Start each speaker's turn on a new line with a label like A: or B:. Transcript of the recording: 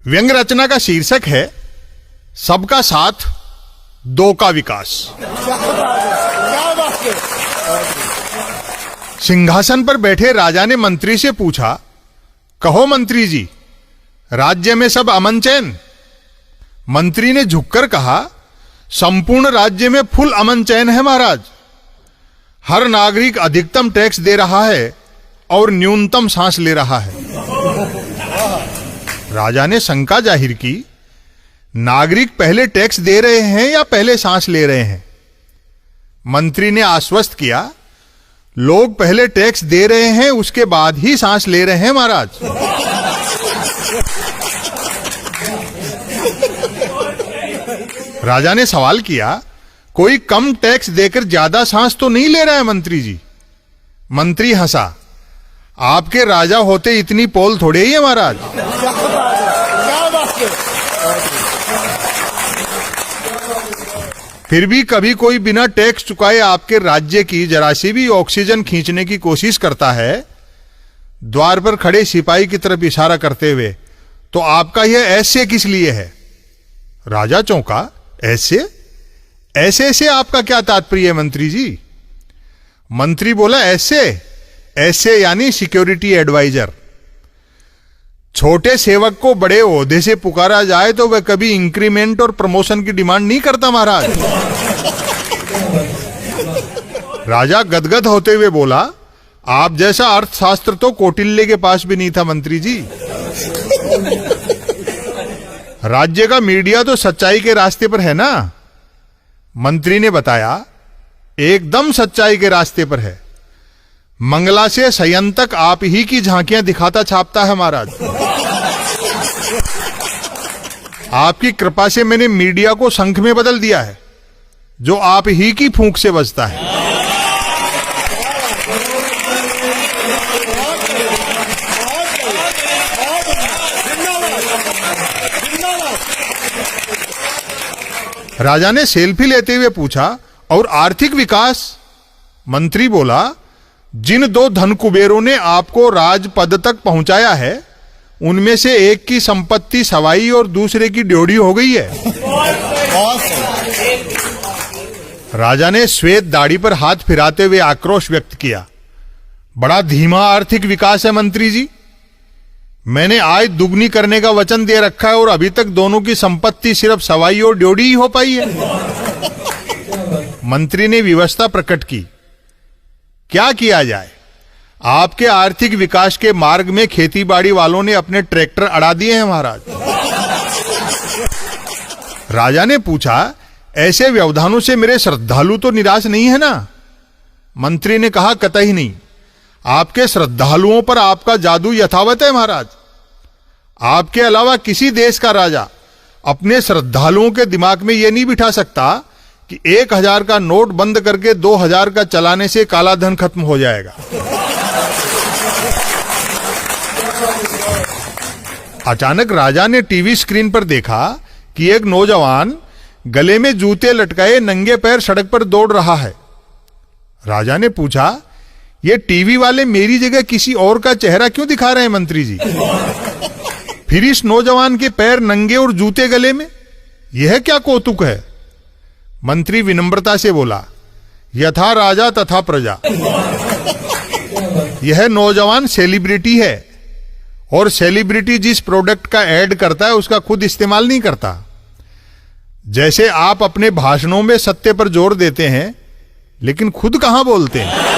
A: व्यंग रचना का शीर्षक है सबका साथ दो का विकास। सिंहासन पर बैठे राजा ने मंत्री से पूछा, कहो मंत्री जी, राज्य में सब अमन चैन? मंत्री ने झुककर कहा, संपूर्ण राज्य में फुल अमन चैन है महाराज। हर नागरिक अधिकतम टैक्स दे रहा है और न्यूनतम सांस ले रहा है। राजा ने शंका जाहिर की, नागरिक पहले टैक्स दे रहे हैं या पहले सांस ले रहे हैं? मंत्री ने आश्वस्त किया, लोग पहले टैक्स दे रहे हैं, उसके बाद ही सांस ले रहे हैं महाराज। राजा ने सवाल किया, कोई कम टैक्स देकर ज्यादा सांस तो नहीं ले रहा है मंत्री जी? मंत्री हंसा, आपके राजा होते इतनी पोल थोड़े ही है महाराज। फिर भी कभी कोई बिना टैक्स चुकाए आपके राज्य की जरा सी भी ऑक्सीजन खींचने की कोशिश करता है, द्वार पर खड़े सिपाही की तरफ इशारा करते हुए, तो आपका यह ऐसे किस लिए है? राजा चौंका, ऐसे ऐसे से आपका क्या तात्पर्य है मंत्री जी? मंत्री बोला, ऐसे ऐसे यानी सिक्योरिटी एडवाइजर। छोटे सेवक को बड़े ओहदे से पुकारा जाए तो वह कभी इंक्रीमेंट और प्रमोशन की डिमांड नहीं करता महाराज। राजा गदगद होते हुए बोला, आप जैसा अर्थशास्त्र तो कौटिल्य के पास भी नहीं था मंत्री जी। राज्य का मीडिया तो सच्चाई के रास्ते पर है ना? मंत्री ने बताया, एकदम सच्चाई के रास्ते पर है। मंगला से सयन तक आप ही की झांकियां दिखाता छापता है महाराज। आपकी कृपा से मैंने मीडिया को शंख में बदल दिया है, जो आप ही की फूंक से बजता है। राजा ने सेल्फी लेते हुए पूछा, और आर्थिक विकास? मंत्री बोला, जिन दो धन कुबेरों ने आपको राजपद तक पहुंचाया है, उनमें से एक की संपत्ति सवाई और दूसरे की ड्योढ़ी हो गई है। राजा ने श्वेत दाढ़ी पर हाथ फिराते हुए आक्रोश व्यक्त किया, बड़ा धीमा आर्थिक विकास है मंत्री जी। मैंने आय दुगनी करने का वचन दे रखा है और अभी तक दोनों की संपत्ति सिर्फ सवाई और ड्योढ़ी ही हो पाई है। मंत्री ने विवशता प्रकट की, क्या किया जाए? आपके आर्थिक विकास के मार्ग में खेतीबाड़ी वालों ने अपने ट्रैक्टर अड़ा दिए हैं महाराज। राजा ने पूछा, ऐसे व्यवधानों से मेरे श्रद्धालु तो निराश नहीं है ना? मंत्री ने कहा, कतई नहीं। आपके श्रद्धालुओं पर आपका जादू यथावत है महाराज। आपके अलावा किसी देश का राजा अपने श्रद्धालुओं के दिमाग में यह नहीं बिठा सकता कि 1000 का नोट बंद करके 2000 का चलाने से काला धन खत्म हो जाएगा। अचानक राजा ने टीवी स्क्रीन पर देखा कि एक नौजवान गले में जूते लटकाए नंगे पैर सड़क पर दौड़ रहा है। राजा ने पूछा, ये टीवी वाले मेरी जगह किसी और का चेहरा क्यों दिखा रहे हैं मंत्री जी? फिर इस नौजवान के पैर नंगे और जूते गले में, यह क्या कौतुक है? मंत्री विनम्रता से बोला, यथा राजा तथा प्रजा। यह नौजवान सेलिब्रिटी है और सेलिब्रिटी जिस प्रोडक्ट का ऐड करता है उसका खुद इस्तेमाल नहीं करता। जैसे आप अपने भाषणों में सत्य पर जोर देते हैं, लेकिन खुद कहां बोलते हैं।